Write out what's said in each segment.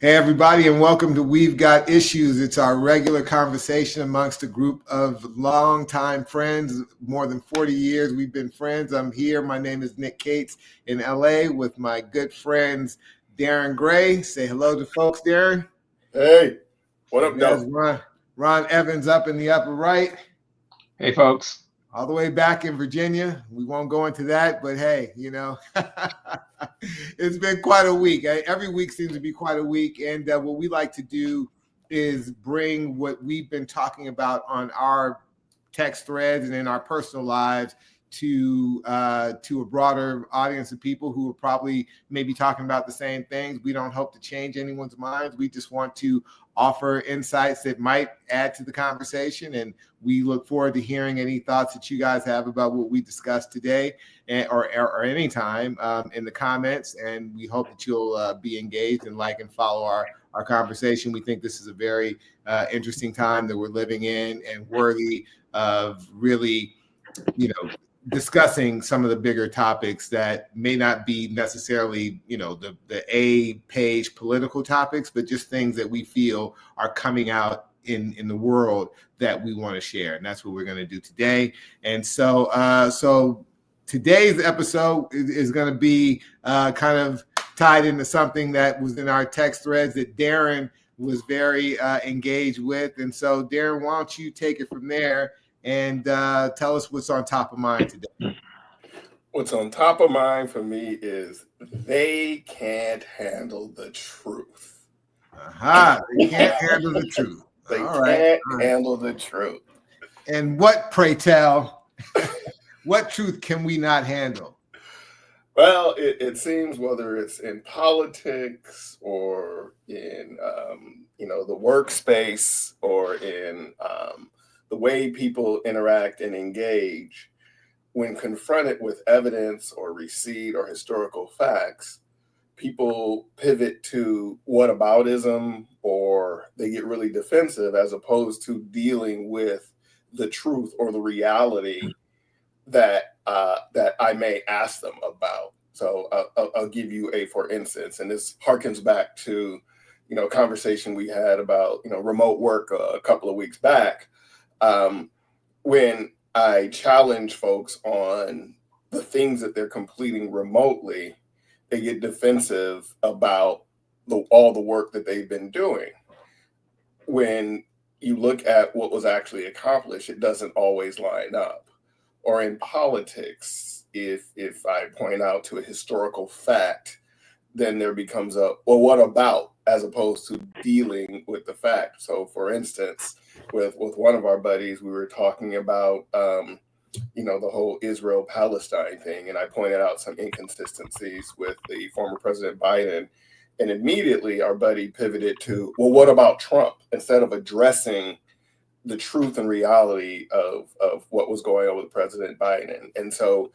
Hey, everybody, and welcome to We've Got Issues. It's our regular conversation amongst a group of longtime friends. More than 40 years we've been friends. I'm here. My name is Nick Cates in LA with my good friends, Darin Gray. Say hello to folks, Darin. Hey, what up, There's Doug? Ron Evans up in the upper right. Hey, folks. All the way back in Virginia. We won't go into that, but hey, it's been quite a week. Every week seems to be quite a week. And what we like to do is bring what we've been talking about on our text threads and in our personal lives to a broader audience of people who are probably maybe talking about the same things. We don't hope to change anyone's minds. We just want to offer insights that might add to the conversation. And we look forward to hearing any thoughts that you guys have about what we discussed today or anytime in the comments. And we hope that you'll be engaged and like and follow our conversation. We think this is a very interesting time that we're living in and worthy of really, discussing some of the bigger topics that may not be necessarily, the A-page political topics, but just things that we feel are coming out in the world that we want to share. And that's what we're going to do today. And so today's episode is going to be kind of tied into something that was in our text threads that Darin was very engaged with. And so, Darin, why don't you take it from there and tell us what's on top of mind today. What's on top of mind for me is they can't handle the truth. They can't handle the truth. They can't handle the truth. And what, pray tell, what truth can we not handle? Well, it seems whether it's in politics or in, the workspace or in the way people interact and engage, when confronted with evidence or receipt or historical facts, people pivot to whataboutism or they get really defensive as opposed to dealing with the truth or the reality that I may ask them about. So I'll give you for instance, and this harkens back to, a conversation we had about, remote work a couple of weeks back. When I challenge folks on the things that they're completing remotely, they get defensive about all the work that they've been doing. When you look at what was actually accomplished, it doesn't always line up. Or in politics, if I point out to a historical fact, then there becomes what about, as opposed to dealing with the fact. So for instance, with one of our buddies, we were talking about, the whole Israel-Palestine thing. And I pointed out some inconsistencies with the former President Biden. And immediately our buddy pivoted to, well, what about Trump? Instead of addressing the truth and reality of what was going on with President Biden. And so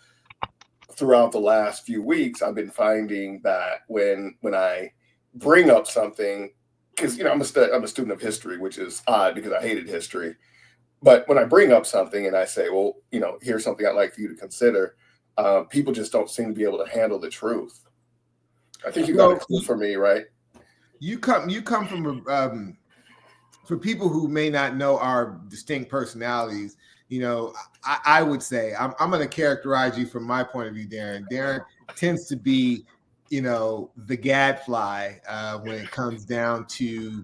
throughout the last few weeks, I've been finding that when I bring up something, because I'm a student of history, which is odd because I hated history. But when I bring up something and I say, well, here's something I'd like for you to consider, people just don't seem to be able to handle the truth. I think you got a clue for me, right? You come from for people who may not know our distinct personalities, I would say I'm going to characterize you from my point of view, Darin. Darin tends to be, the gadfly when it comes down to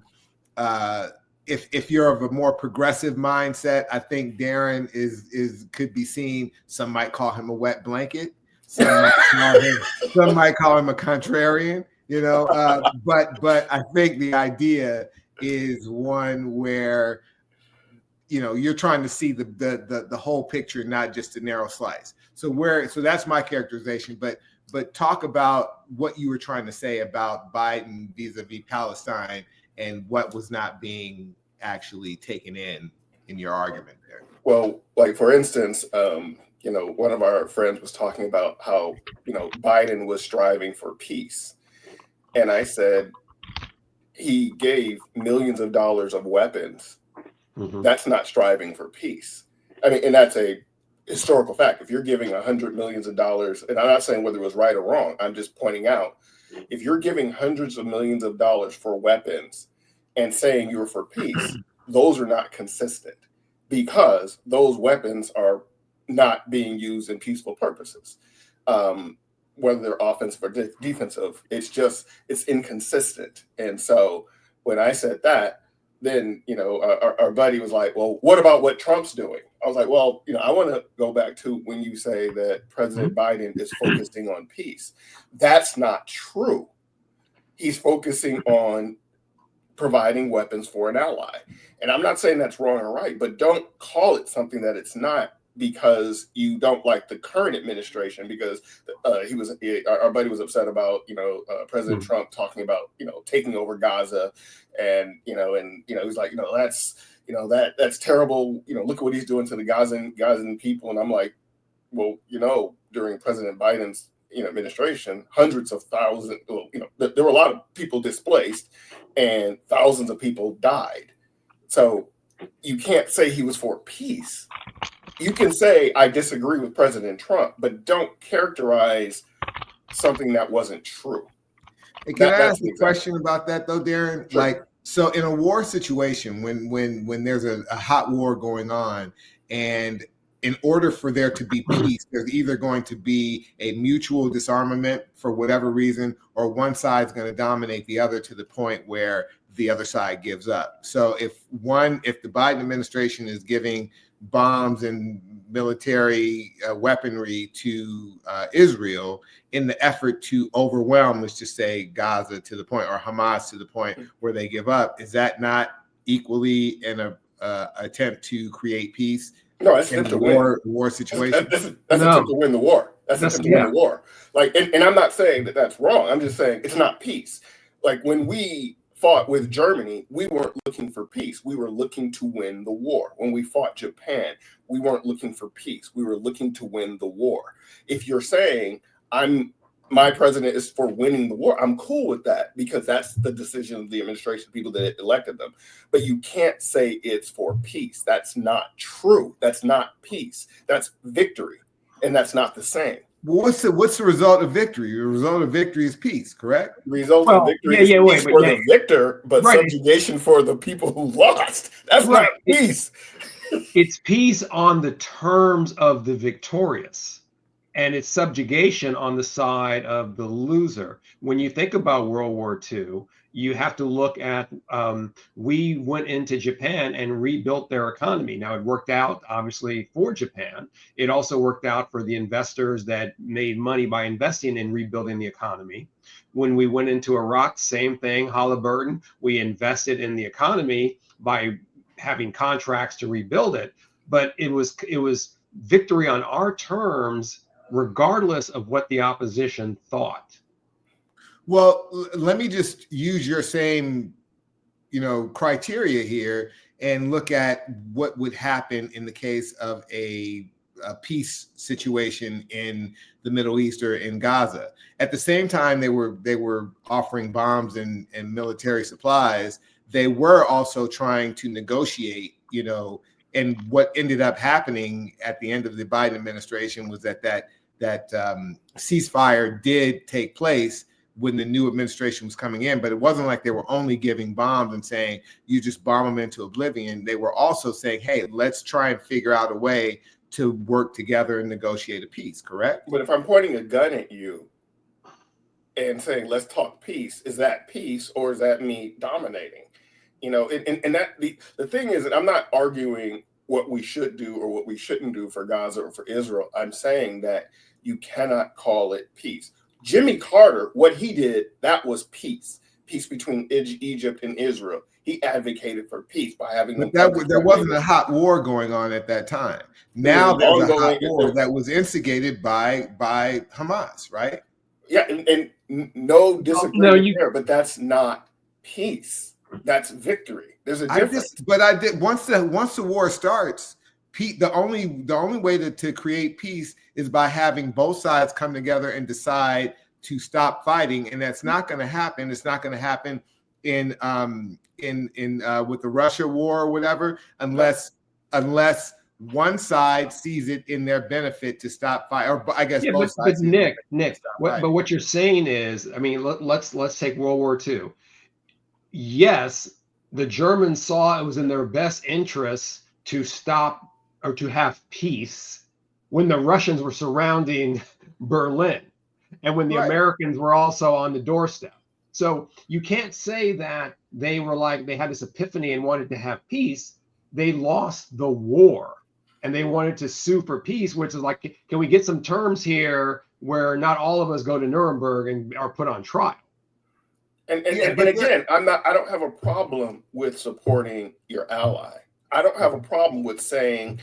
if you're of a more progressive mindset. I think Darin could be seen. Some might call him a wet blanket. Some might call him a contrarian. But I think the idea is one where you're trying to see the whole picture, not just a narrow slice. So that's my characterization. But talk about what you were trying to say about Biden vis-a-vis Palestine and what was not being actually taken in your argument there. Well, like for instance, one of our friends was talking about how Biden was striving for peace, and I said he gave millions of dollars of weapons. Mm-hmm. That's not striving for peace. I mean, and that's a historical fact. If you're giving $100 million, and I'm not saying whether it was right or wrong, I'm just pointing out If you're giving hundreds of millions of dollars for weapons and saying you're for peace, those are not consistent, because those weapons are not being used in peaceful purposes. Whether they're offensive or defensive, it's inconsistent. And so when I said that, then our buddy was like, well, what about what Trump's doing? I was like, well, I want to go back to when you say that President Biden is focusing on peace. That's not true. He's focusing on providing weapons for an ally. And I'm not saying that's wrong or right, but don't call it something that it's not because you don't like the current administration, because our buddy was upset about President Trump talking about taking over Gaza, and he's like, that's terrible, look at what he's doing to the Gazan people. And I'm like, well, during President Biden's administration, hundreds of thousands, there were a lot of people displaced and thousands of people died. So you can't say he was for peace. You can say, I disagree with President Trump, but don't characterize something that wasn't true. Hey, can I ask a question about that though, Darin? Sure. Like, so in a war situation, when there's a hot war going on, and in order for there to be peace, there's either going to be a mutual disarmament for whatever reason, or one side's going to dominate the other to the point where the other side gives up. So if the Biden administration is giving bombs and military weaponry to Israel in the effort to overwhelm, let's just say, Gaza to the point, or Hamas to the point where they give up, is that not equally an attempt to create peace? No, that's attempt to win. War situation. That's attempt to win the war. That's attempt to win the war. Like, and I'm not saying that that's wrong. I'm just saying it's not peace. Like when we fought with Germany, we weren't looking for peace. We were looking to win the war. When we fought Japan, we weren't looking for peace. We were looking to win the war. If you're saying my president is for winning the war, I'm cool with that, because that's the decision of the administration, people that elected them. But you can't say it's for peace. That's not true. That's not peace. That's victory. And that's not the same. Well, what's the result of victory? The result of victory is peace, correct? The result of victory is peace for the victor, but subjugation for the people who lost. That's not peace. It's peace on the terms of the victorious, and it's subjugation on the side of the loser. When you think about World War II, you have to look at, we went into Japan and rebuilt their economy. Now, it worked out, obviously, for Japan. It also worked out for the investors that made money by investing in rebuilding the economy. When we went into Iraq, same thing, Halliburton, we invested in the economy by having contracts to rebuild it. But it was victory on our terms, regardless of what the opposition thought. Well, let me just use your same, criteria here and look at what would happen in the case of a peace situation in the Middle East or in Gaza. At the same time, they were offering bombs and military supplies. They were also trying to negotiate, and what ended up happening at the end of the Biden administration was that ceasefire did take place when the new administration was coming in, but it wasn't like they were only giving bombs and saying, you just bomb them into oblivion. They were also saying, hey, let's try and figure out a way to work together and negotiate a peace, correct? But if I'm pointing a gun at you and saying, let's talk peace, is that peace, or is that me dominating? And that the thing is that I'm not arguing what we should do or what we shouldn't do for Gaza or for Israel. I'm saying that you cannot call it peace. Jimmy Carter, what he did, that was peace between Egypt and Israel. He advocated for peace by having them. But there wasn't a hot war going on at that time. Now there's a hot war that was instigated by Hamas, right? Yeah, and no disagreement there, but that's not peace. That's victory. There's a difference. Once the war starts, the only way to create peace is by having both sides come together and decide to stop fighting, and that's not going to happen. It's not going to happen in with the Russia war or whatever, unless one side sees it in their benefit to stop fire, or I guess Yeah, both but sides. see it in their Nick, benefit to stop fighting. but what you're saying is, I mean, let's take World War II. Yes, the Germans saw it was in their best interests to stop or to have peace when the Russians were surrounding Berlin and when the Right. Americans were also on the doorstep. So you can't say that they were like, they had this epiphany and wanted to have peace. They lost the war and they wanted to sue for peace, which is like, can we get some terms here where not all of us go to Nuremberg and are put on trial? And again, I don't have a problem with supporting your ally. I don't have a problem with saying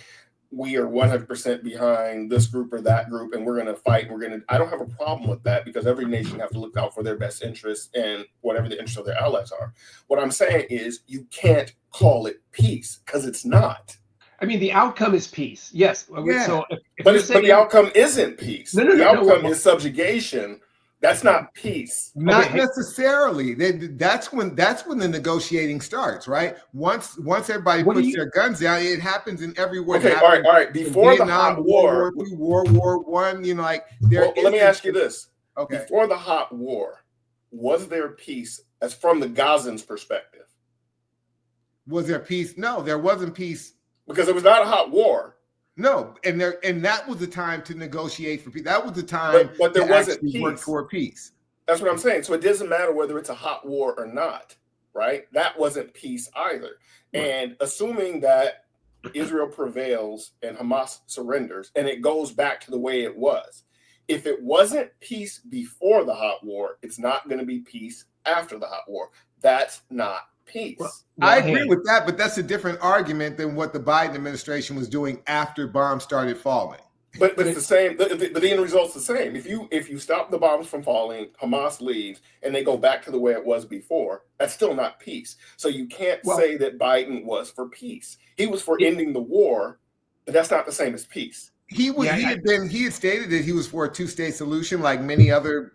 we are 100% behind this group or that group and we're going to fight. I don't have a problem with that because every nation has to look out for their best interests and whatever the interests of their allies are. What I'm saying is you can't call it peace because it's not. I mean, the outcome is peace. Yes. Yeah. So but the outcome isn't peace. The outcome is subjugation. That's not peace. Not necessarily. That's when the negotiating starts, right? Once everybody puts their guns down, it happens in everywhere. Okay, all right. Before the hot war, World War I, you know, like there. Well, let me ask you this. Okay. Before the hot war, was there peace as from the Gazans' perspective? Was there peace? No, there wasn't peace. Because it was not a hot war. No, and that was the time to negotiate for peace. That was the time, but there wasn't peace. Work toward peace. That's what I'm saying. So it doesn't matter whether it's a hot war or not, right? That wasn't peace either. Right. And assuming that Israel prevails and Hamas surrenders, and it goes back to the way it was. If it wasn't peace before the hot war, it's not going to be peace after the hot war. That's not peace. Well, I agree with that, but that's a different argument than what the Biden administration was doing after bombs started falling. But it's the same. But the end result's the same. If you stop the bombs from falling, Hamas leaves, and they go back to the way it was before, that's still not peace. So you can't say that Biden was for peace. He was for ending the war, but that's not the same as peace. He had stated that he was for a two-state solution, like many other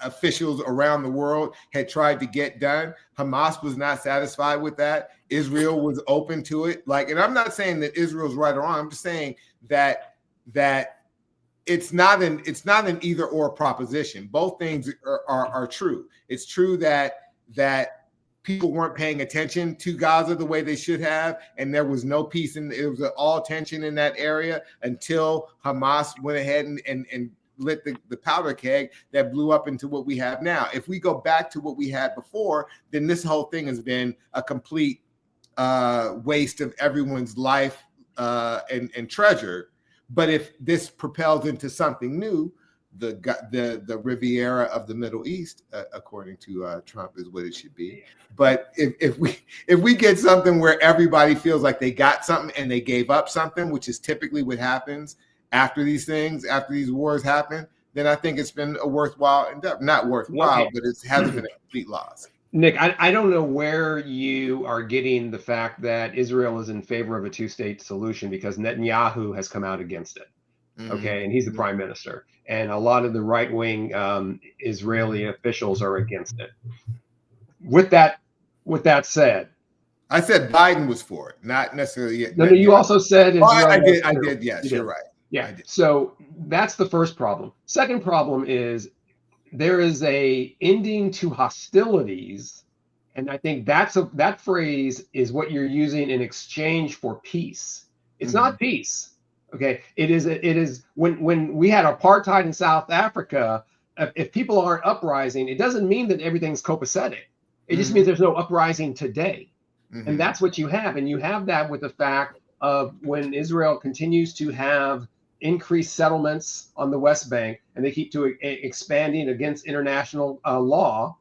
officials around the world had tried to get done. Hamas was not satisfied with that. Israel was open to it. And I'm not saying that Israel's right or wrong. I'm just saying that it's not an either or proposition. Both things are true. It's true that people weren't paying attention to Gaza the way they should have, and there was no peace, and it was all tension in that area until Hamas went ahead and lit the powder keg that blew up into what we have now. If we go back to what we had before, then this whole thing has been a complete waste of everyone's life and treasure. But if this propels into something new, the Riviera of the Middle East, according to Trump, is what it should be. But if we get something where everybody feels like they got something and they gave up something, which is typically what happens after these wars happen, then I think it's been a worthwhile endeavor. Not worthwhile, but it hasn't been a complete loss. Nick, I don't know where you are getting the fact that Israel is in favor of a two-state solution because Netanyahu has come out against it. Mm-hmm. Okay, and he's the prime minister. And a lot of the right-wing Israeli officials are against it. With that said, I said Biden was for it, not necessarily. No, you also said Israel. I did. Yes, you're right. Yeah. So that's the first problem. Second problem is there is a ending to hostilities, and I think that phrase is what you're using in exchange for peace. It's not peace. Okay, it is when we had apartheid in South Africa. If people aren't uprising, it doesn't mean that everything's copacetic. It just means there's no uprising today, and that's what you have. And you have that with the fact of when Israel continues to have increased settlements on the West Bank, and they keep expanding against international law.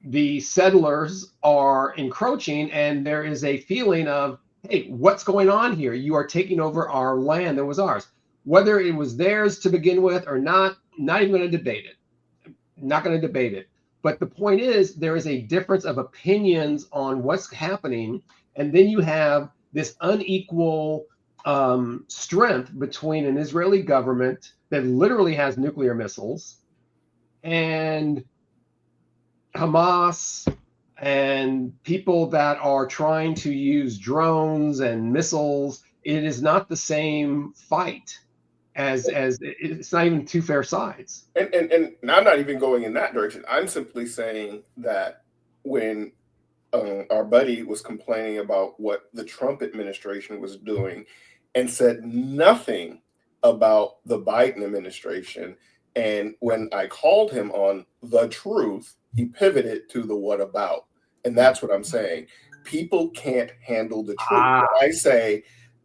The settlers are encroaching, and there is a feeling of, hey, what's going on here? You are taking over our land that was ours. Whether it was theirs to begin with or not even going to debate it. Not going to debate it. But the point is, there is a difference of opinions on what's happening. And then you have this unequal strength between an Israeli government that literally has nuclear missiles and Hamas and people that are trying to use drones and missiles, it is not the same fight as it's not even two fair sides. And I'm not even going in that direction. I'm simply saying that when our buddy was complaining about what the Trump administration was doing and said nothing about the Biden administration. And when I called him on the truth, he pivoted to the what about. And that's what I'm saying. People can't handle the truth. Ah. When I say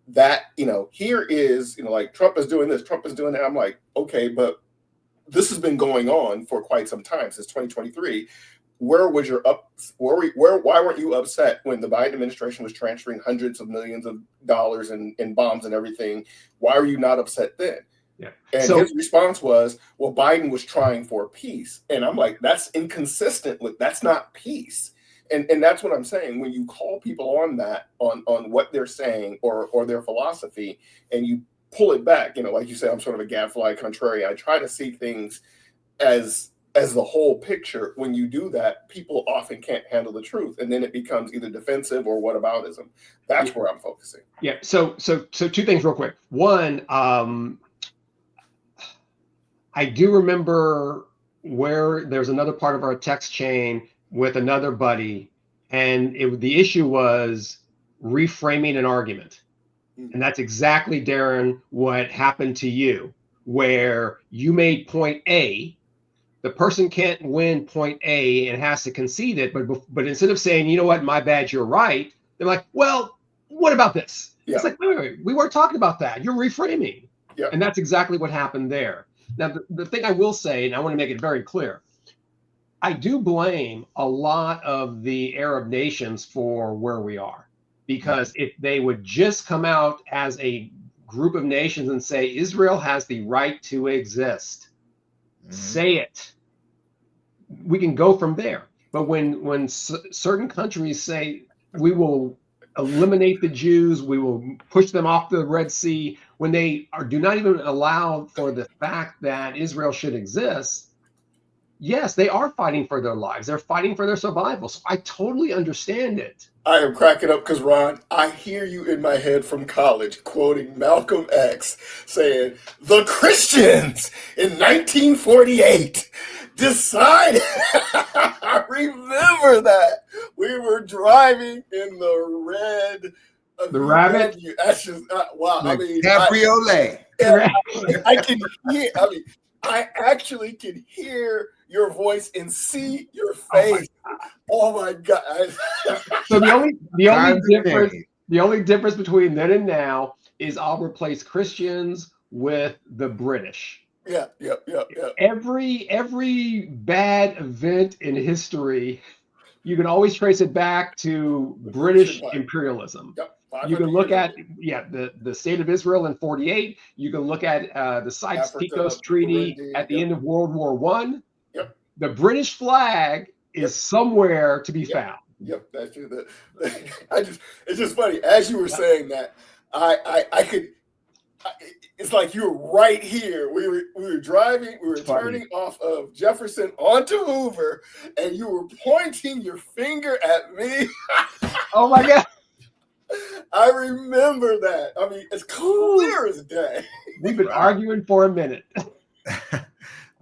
that, here is, like Trump is doing this, Trump is doing that. I'm like, okay, but this has been going on for quite some time, since 2023. Where was your why weren't you upset when the Biden administration was transferring hundreds of millions of dollars in bombs and everything? Why were you not upset then? Yeah. And his response was, well, Biden was trying for peace. And I'm like, that's inconsistent with, that's not peace. And that's what I'm saying. When you call people on that, on what they're saying or their philosophy, and you pull it back, like you said, I'm sort of a gadfly contrarian. I try to see things as the whole picture. When you do that, people often can't handle the truth, and then it becomes either defensive or whataboutism. That's where I'm focusing. Yeah. So two things real quick. One, I do remember where there's another part of our text chain with another buddy, and the issue was reframing an argument. And that's exactly, Darin, what happened to you, where you made point A, the person can't win point A and has to concede it, but instead of saying, you know what, my bad, you're right, they're like, well, what about this? Yeah. It's like, wait, we weren't talking about that. You're reframing. Yeah. And that's exactly what happened there. Now, the thing I will say, and I want to make it very clear, I do blame a lot of the Arab nations for where we are, because if they would just come out as a group of nations and say, Israel has the right to exist, say it, we can go from there. But when certain countries say, we will eliminate the Jews, we will push them off the Red Sea, when they do not even allow for the fact that Israel should exist, yes, they are fighting for their lives. They're fighting for their survival. So I totally understand it. I am cracking up because, Ron, I hear you in my head from college quoting Malcolm X saying, the Christians in 1948 decided. I remember that. We were driving in the red. The rabbit? That's just, wow. I mean, cabriolet. I can hear, I actually can hear your voice and see your face. Oh my God. So the only difference between then and now is I'll replace Christians with the British. Yeah. Every bad event in history, you can always trace it back to British imperialism. Yep. You can look at the state of Israel in 48. You can look at the Sykes-Picot Treaty at the end of World War I. Yep. The British flag is somewhere to be found. Yep, that's true. It's just funny as you were saying that. I could. It's like you were right here. We were driving. We were turning off of Jefferson onto Hoover, and you were pointing your finger at me. Oh my God. I remember that. I mean, it's clear as day. We've been arguing for a minute.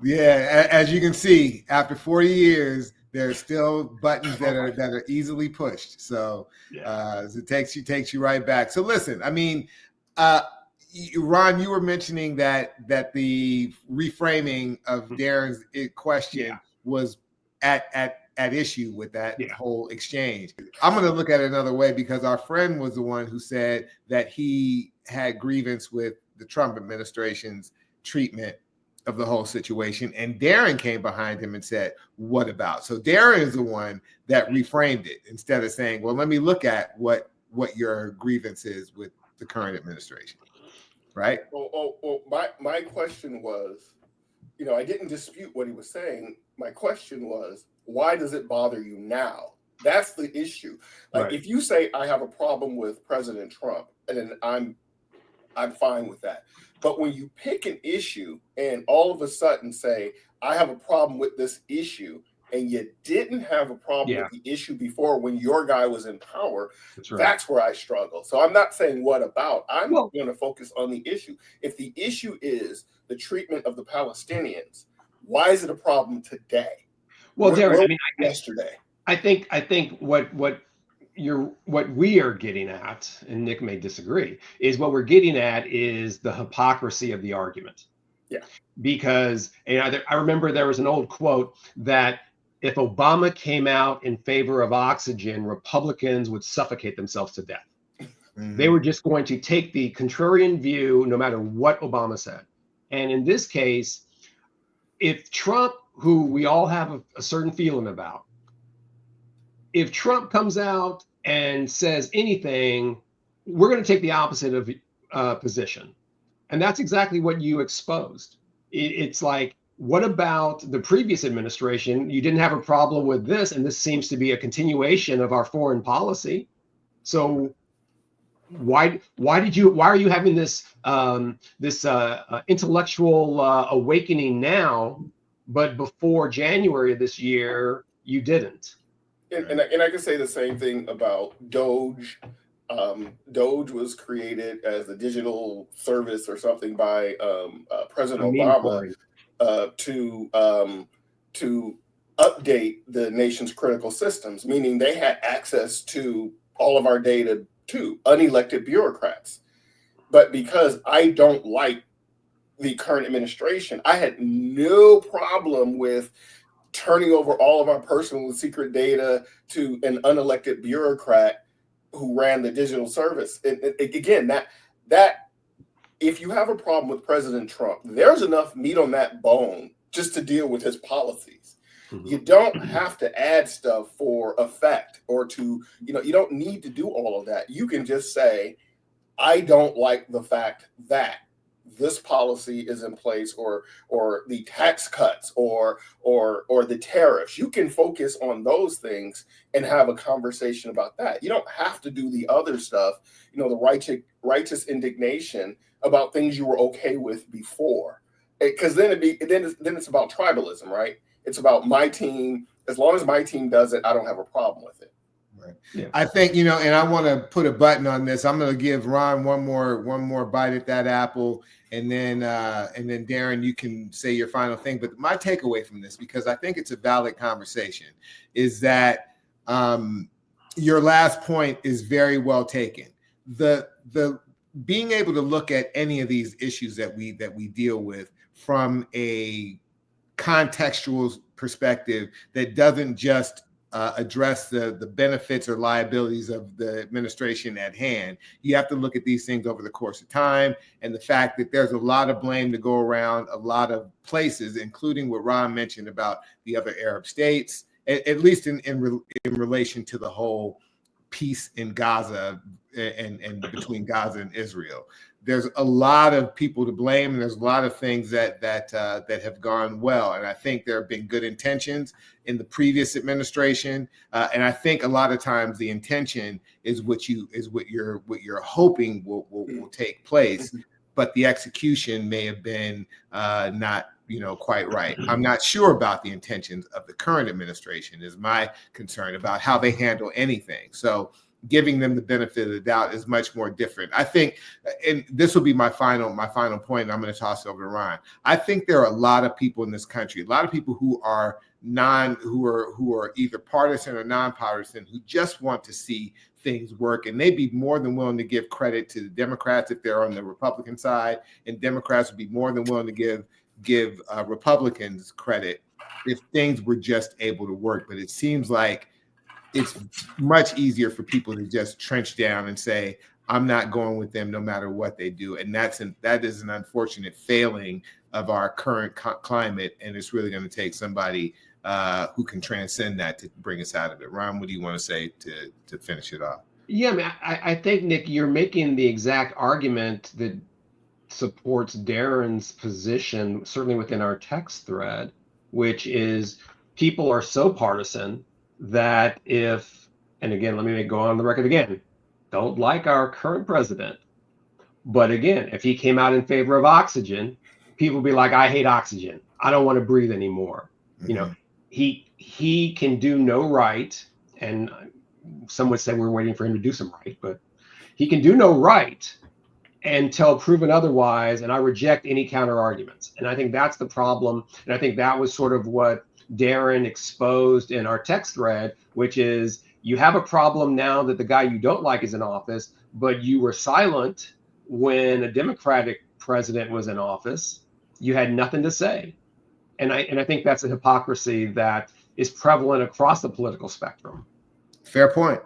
Yeah, as you can see, after 40 years, there are still buttons that are easily pushed. So, it takes you right back. So listen, I mean, Ron, you were mentioning that the reframing of Darin's question was at issue with that whole exchange. I'm going to look at it another way, because our friend was the one who said that he had grievance with the Trump administration's treatment of the whole situation, and Darin came behind him and said, what about? So Darin is the one that reframed it, instead of saying, well, let me look at what your grievance is with the current administration, right? Well, my question was, I didn't dispute what he was saying. My question was, why does it bother you now? That's the issue. Like, if you say I have a problem with President Trump, and then I'm fine with that. But when you pick an issue and all of a sudden say, I have a problem with this issue, and you didn't have a problem Yeah, with the issue before when your guy was in power, that's right. that's where I struggle. So I'm not saying what about. I'm Well, going to focus on the issue. If the issue is the treatment of the Palestinians, why is it a problem today? well, Darin, Where I mean, yesterday? I think what we are getting at, and Nick may disagree, is what we're getting at is the hypocrisy of the argument. Yeah. Because I remember there was an old quote that if Obama came out in favor of oxygen, Republicans would suffocate themselves to death. They were just going to take the contrarian view no matter what Obama said. And in this case, if Trump, who we all have a certain feeling about, if Trump comes out and says anything, we're going to take the opposite of position. And that's exactly what you exposed. It's like, what about the previous administration? You didn't have a problem with this, and this seems to be a continuation of our foreign policy. So why are you having this intellectual awakening now, but before January of this year you didn't? And I can say the same thing about Doge. Doge was created as a digital service or something by President Obama to update the nation's critical systems, meaning they had access to all of our data to unelected bureaucrats. But because I don't like the current administration, I had no problem with turning over all of our personal and secret data to an unelected bureaucrat who ran the digital service. And again, that if you have a problem with President Trump, there's enough meat on that bone just to deal with his policies. Mm-hmm. You don't have to add stuff for effect or to, you don't need to do all of that. You can just say, I don't like the fact that this policy is in place, or the tax cuts, or the tariffs. You can focus on those things and have a conversation about that. You don't have to do the other stuff, the righteous indignation about things you were okay with before, because then it's about tribalism, right? It's about my team. As long as my team does it, I don't have a problem with it. Right. Yeah. I think, and I want to put a button on this. I'm going to give Ron one more bite at that apple, and then Darin, you can say your final thing. But my takeaway from this, because I think it's a valid conversation, is that your last point is very well taken. The being able to look at any of these issues that we deal with from a contextual perspective that doesn't just address the benefits or liabilities of the administration at hand. You have to look at these things over the course of time, and the fact that there's a lot of blame to go around a lot of places, including what Ron mentioned about the other Arab states, at least in relation to the whole peace in Gaza and between Gaza and Israel. There's a lot of people to blame, and there's a lot of things that have gone well. And I think there have been good intentions in the previous administration, and I think a lot of times the intention is what you're hoping will take place, but the execution may have been not quite right. I'm not sure about the intentions of the current administration. Is my concern about how they handle anything. So giving them the benefit of the doubt is much more different. I think, and this will be my final point, and I'm going to toss it over to Ryan. I think there are a lot of people in this country, a lot of people who are either partisan or non-partisan, who just want to see things work, and they'd be more than willing to give credit to the Democrats if they're on the Republican side, and Democrats would be more than willing to give Republicans credit if things were just able to work. But it seems like it's much easier for people to just trench down and say, I'm not going with them no matter what they do. And that is an unfortunate failing of our current climate. And it's really going to take somebody who can transcend that to bring us out of it. Ron, what do you want to say to finish it off? Yeah, I mean, I think, Nick, you're making the exact argument that supports Darin's position, certainly within our text thread, which is people are so partisan that and again, let me go on the record again, don't like our current president. But again, if he came out in favor of oxygen, people would be like, I hate oxygen. I don't want to breathe anymore. Mm-hmm. he can do no right, and some would say we're waiting for him to do some right, but he can do no right until proven otherwise, and I reject any counter arguments. And I think that's the problem. And I think that was sort of what Darin exposed in our text thread, which is you have a problem now that the guy you don't like is in office, but you were silent when a Democratic president was in office. You had nothing to say. And I think that's a hypocrisy that is prevalent across the political spectrum. Fair point.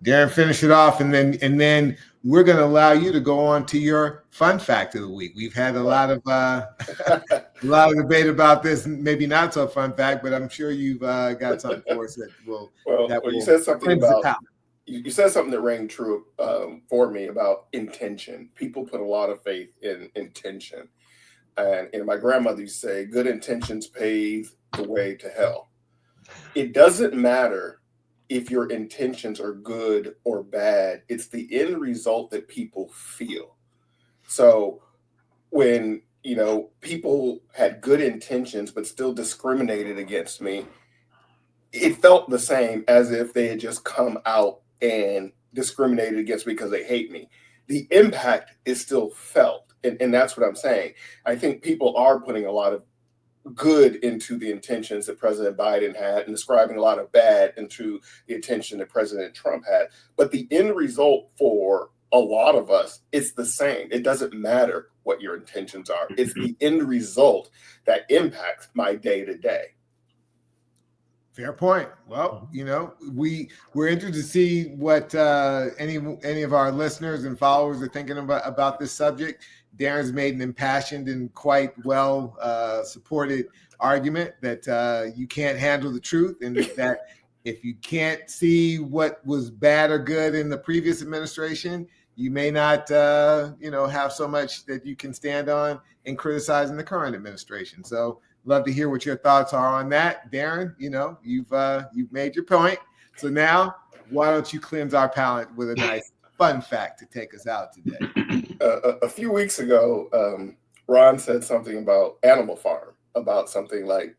Darin, finish it off, and then we're going to allow you to go on to your fun fact of the week. We've had a lot of debate about this, maybe not so fun fact, but I'm sure you've got something for us that will. You said something about you said something that rang true for me about intention. People put a lot of faith in intention, and my grandmother used to say, "Good intentions pave the way to hell." It doesn't matter if your intentions are good or bad, it's the end result that people feel. So when, people had good intentions but still discriminated against me, it felt the same as if they had just come out and discriminated against me because they hate me. The impact is still felt. And that's what I'm saying. I think people are putting a lot of good into the intentions that President Biden had and ascribing a lot of bad into the intention that President Trump had. But the end result for a lot of us, it's the same. It doesn't matter what your intentions are. It's the end result that impacts my day to day. Fair point. Well, we're interested to see what any of our listeners and followers are thinking about this subject. Darin's made an impassioned and quite well supported argument that you can't handle the truth, and that if you can't see what was bad or good in the previous administration, you may not have so much that you can stand on in criticizing the current administration. So love to hear what your thoughts are on that. Darin, you've made your point. So now why don't you cleanse our palate with a nice fun fact to take us out today? A few weeks ago, Ron said something about Animal Farm, about something like,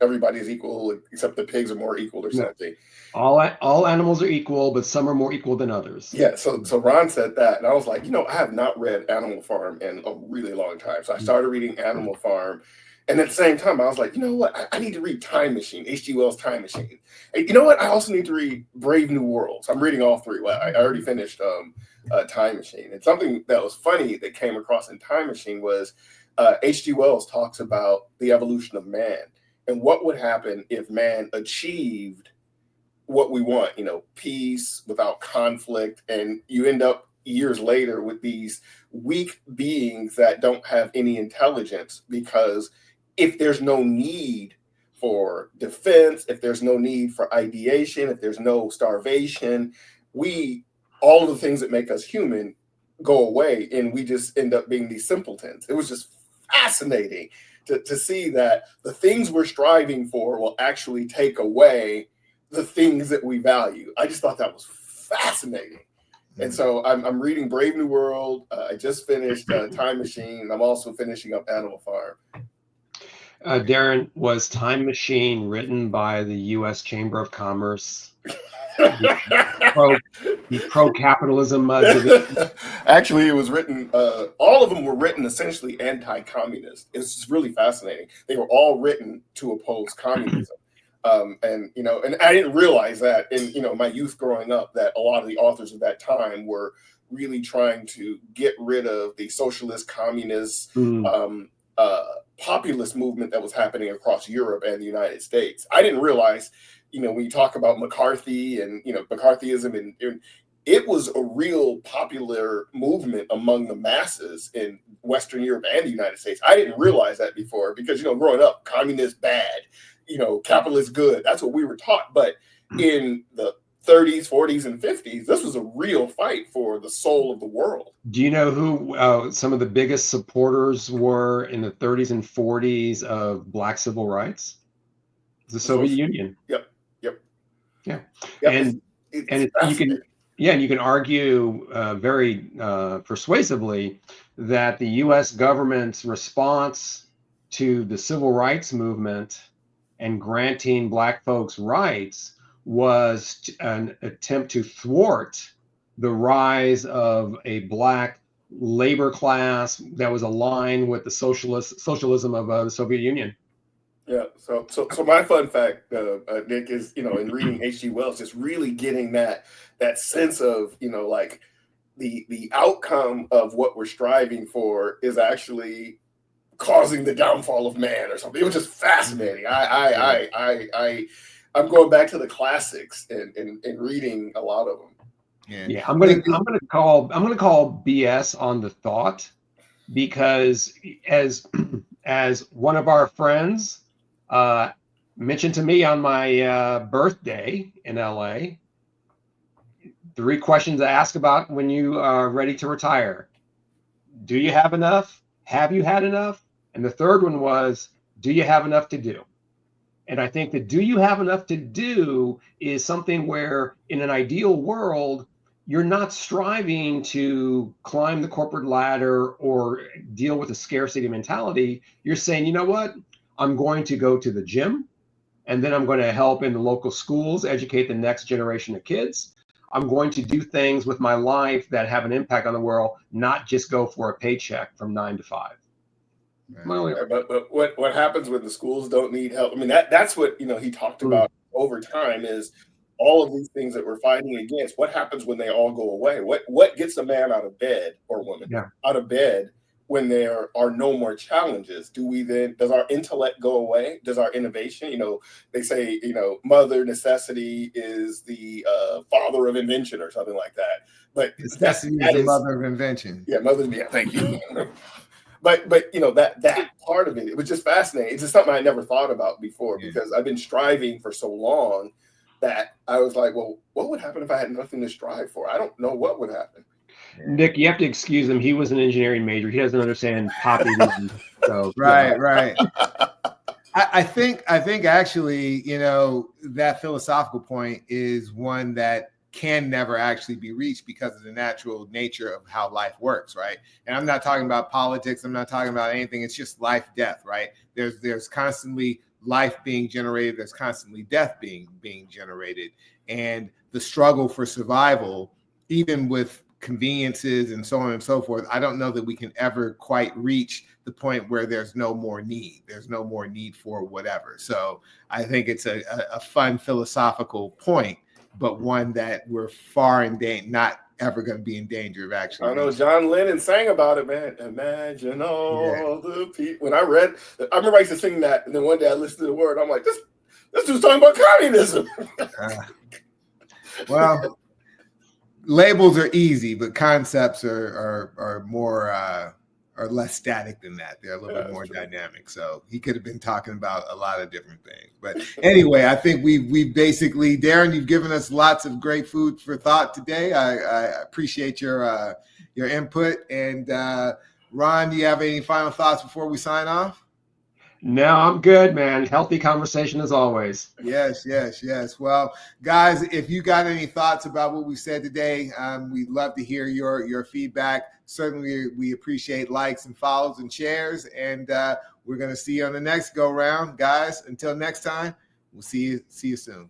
everybody's equal except the pigs are more equal or something. All animals are equal, but some are more equal than others. Yeah, so Ron said that, and I was like, I have not read Animal Farm in a really long time. So I started reading Animal Farm, and at the same time, I was like, you know what? I need to read Time Machine, H.G. Wells' Time Machine. And you know what? I also need to read Brave New World. So I'm reading all three. Well, I already finished Time Machine. And something that was funny that came across in Time Machine was H.G. Wells talks about the evolution of man and what would happen if man achieved what we want, peace without conflict. And you end up years later with these weak beings that don't have any intelligence, because if there's no need for defense, if there's no need for ideation, if there's no starvation, all of the things that make us human go away, and we just end up being these simpletons. It was just fascinating to see that the things we're striving for will actually take away the things that we value. I just thought that was fascinating. And so I'm reading Brave New World. I just finished Time Machine. I'm also finishing up Animal Farm. Darin, was Time Machine written by the U.S. Chamber of Commerce? the pro-capitalism division? Actually, it was written, all of them were written essentially anti-communist. It's just really fascinating. They were all written to oppose communism. And I didn't realize that in, my youth growing up, that a lot of the authors of that time were really trying to get rid of the socialist, communist, populist movement that was happening across Europe and the United States. I didn't realize, when you talk about McCarthy and, McCarthyism, and it was a real popular movement among the masses in Western Europe and the United States. I didn't realize that before because, growing up, communist bad, capitalist good. That's what we were taught. But in the 30s, 40s, and 50s, this was a real fight for the soul of the world. Do you know who some of the biggest supporters were in the 30s and 40s of Black civil rights? The Soviet Union. Yep. Yeah. Yep. And you can argue very persuasively that the U.S. government's response to the civil rights movement and granting Black folks rights was an attempt to thwart the rise of a Black labor class that was aligned with the socialism of the Soviet Union. Yeah. So my fun fact, Nick, is in reading H.G. Wells, just really getting that sense of like the outcome of what we're striving for is actually causing the downfall of man or something. It was just fascinating. I'm going back to the classics and reading a lot of them. Yeah, I'm gonna call BS on the thought, because as one of our friends mentioned to me on my birthday in LA, 3 questions to ask about when you are ready to retire: do you have enough? Have you had enough? And the third one was, do you have enough to do? And I think that do you have enough to do is something where in an ideal world, you're not striving to climb the corporate ladder or deal with a scarcity mentality. You're saying, you know what? I'm going to go to the gym, and then I'm going to help in the local schools, educate the next generation of kids. I'm going to do things with my life that have an impact on the world, not just go for a paycheck from 9 to 5. Right. But what happens when the schools don't need help? I mean, that's what he talked about over time, is all of these things that we're fighting against. What happens when they all go away? What gets a man out of bed, or woman out of bed, when there are no more challenges? Does our intellect go away? Does our innovation? They say mother necessity is the father of invention or something like that. But necessity is the mother of invention. Yeah, thank you. But that part of it was just fascinating. It's just something I never thought about before, because I've been striving for so long that I was like, well, what would happen if I had nothing to strive for? I don't know what would happen. Nick, you have to excuse him. He was an engineering major. He doesn't understand populism. So right. I think actually, that philosophical point is one that can never actually be reached because of the natural nature of how life works, right? And I'm not talking about politics. I'm not talking about anything. It's just life, death, right? There's constantly life being generated. There's constantly death being generated. And the struggle for survival, even with conveniences and so on and so forth, I don't know that we can ever quite reach the point where there's no more need. There's no more need for whatever. So I think it's a fun philosophical point, but one that we're far not ever going to be in danger of actually. I know John Lennon sang about it, man. Imagine all the people. When I remember I used to sing that, and then one day I listened to the word. I'm like, this dude's talking about communism. Well, labels are easy, but concepts are more are less static than that. They're a little bit more dynamic. So he could have been talking about a lot of different things. But anyway, I think we basically, Darin, you've given us lots of great food for thought today. I appreciate your input. And Ron, do you have any final thoughts before we sign off? No, I'm good, man. Healthy conversation as always. Yes. Well, guys, if you got any thoughts about what we said today, we'd love to hear your feedback. Certainly, we appreciate likes and follows and shares. And we're going to see you on the next go round, guys. Until next time, we'll see you soon.